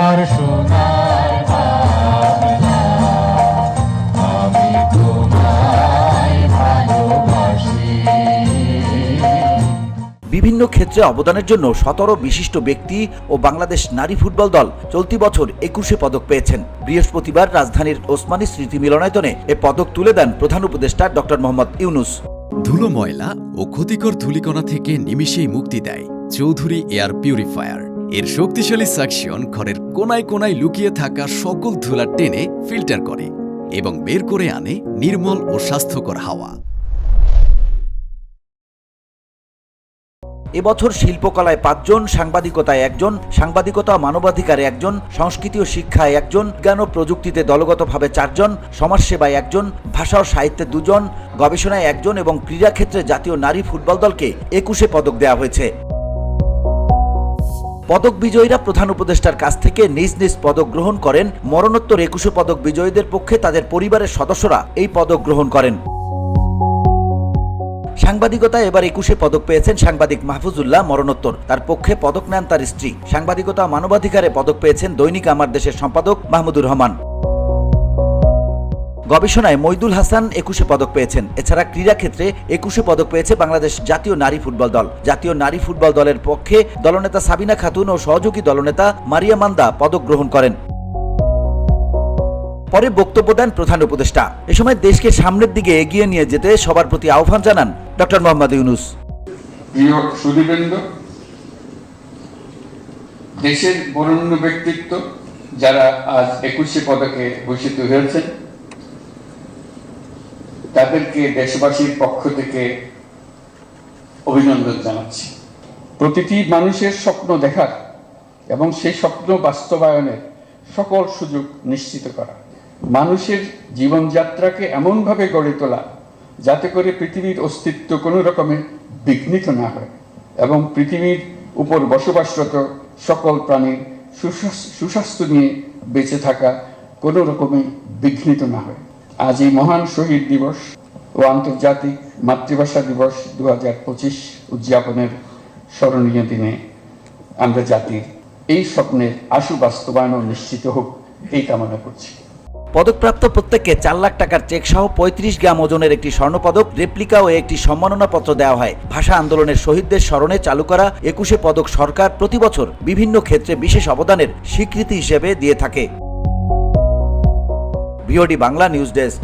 আমার সোনার বাংলা, আমি তোমায় ভালোবাসি। বিভিন্ন ক্ষেত্রে অবদানের জন্য 17 বিশিষ্ট ব্যক্তি ও বাংলাদেশ নারী ফুটবল দল চলতি বছর 21 পদক পেয়েছেন। বৃহস্পতিবার রাজধানীর ওসমানী স্মৃতি মিলনায়তনে এ পদক তুলে দেন প্রধান উপদেষ্টা ডক্টর মোহাম্মদ ইউনূস। ধুলো, ময়লা ও ক্ষতিকর ধূলিকণা থেকে নিমিষেই মুক্তি দেয় চৌধুরী এয়ার পিউরিফায়ার। এর শক্তিশালী সাকশন ঘরের কোনায় কোনায় লুকিয়ে থাকা সকল ধুলা টেনে ফিল্টার করে এবং বের করে আনে নির্মল ও স্বাস্থ্যকর হাওয়া। এবছর শিল্পকলায় 5 জন, সাংবাদিকতায় 1 জন, সাংবাদিকতা ও মানবাধিকারে 1 জন, সংস্কৃতি ও শিক্ষায় 1 জন, বিজ্ঞান ও প্রযুক্তিতে দলগতভাবে 4 জন, সমাজসেবায় 1 জন, ভাষা ও সাহিত্যে 2 জন, গবেষণায় 1 জন এবং ক্রীড়াক্ষেত্রে জাতীয় নারী ফুটবল দলকে 21 পদক দেওয়া হয়েছে। পদক বিজয়ীরা প্রধান উপদেষ্টার কাছ থেকে নিজ নিজ পদক গ্রহণ করেন। মরণোত্তর 21 পদক বিজয়ীদের পক্ষে তাদের পরিবারের সদস্যরা এই পদক গ্রহণ করেন। সাংবাদিকতায় এবার 21 পদক পেয়েছেন সাংবাদিক মাহফুজুল্লাহ মরণোত্তর, তার পক্ষে পদক নেন তার স্ত্রী। সাংবাদিকতা মানবাধিকারে পদক পেয়েছেন দৈনিক আমার দেশের সম্পাদক মাহমুদুর রহমান। গবেষণায় মইদুল হাসান 21 পদক পেয়েছেন। এছাড়া ক্রীড়া ক্ষেত্রে 21 পদক পেয়েছে বাংলাদেশ জাতীয় নারী ফুটবল দল। জাতীয় নারী ফুটবল দলের পক্ষে দলনেতা সাবিনা খাতুন ও সহযোগী দলনেতা মারিয়া মান্দা পদক গ্রহণ করেন। পরে বক্তব্য দেন প্রধান উপদেষ্টা। এ সময় দেশকে সামনের দিকে এগিয়ে নিয়ে যেতে সবার প্রতি আহ্বান জানান ডক্টর মোহাম্মদ ইউনূস। প্রিয় সুধীবৃন্দ, দেশের বরেণ্য ব্যক্তিত্ব যারা আজ 21 পদকে ভূষিত হয়েছেন, তাদেরকে দেশবাসীর পক্ষ থেকে অভিনন্দন জানাচ্ছি। প্রতিটি মানুষের স্বপ্ন দেখার এবং সেই স্বপ্ন বাস্তবায়নের সকল সুযোগ নিশ্চিত করা, মানুষের জীবনযাত্রাকে এমনভাবে গড়ে তোলা যাতে করে পৃথিবীর অস্তিত্ব কোনো রকমে বিঘ্নিত না হয় এবং পৃথিবীর উপর বসবাসরত সকল প্রাণীর সুস্বাস্থ্য নিয়ে বেঁচে থাকা কোনো রকমে বিঘ্নিত না হয়। আজ এই মহান শহীদ দিবস ও আন্তর্জাতিক মাতৃভাষা দিবস 2025 উদযাপনের স্মরণীয় দিনে আমরা জাতির এই স্বপ্নের আশু বাস্তবায়ন নিশ্চিত হোক, এই কামনা করছি। পদকপ্রাপ্ত প্রত্যেককে 4 লাখ টাকার চেক সহ 35 গ্রাম ওজনের একটি স্বর্ণপদক, রেপ্লিকা ও একটি সম্মাননা পত্র দেওয়া হয়। ভাষা আন্দোলনের শহীদদের স্মরণে চালু করা 21 পদক সরকার প্রতি বছর বিভিন্ন ক্ষেত্রে বিশেষ অবদানের স্বীকৃতি হিসেবে দিয়ে থাকে। VOD Bangla news desk.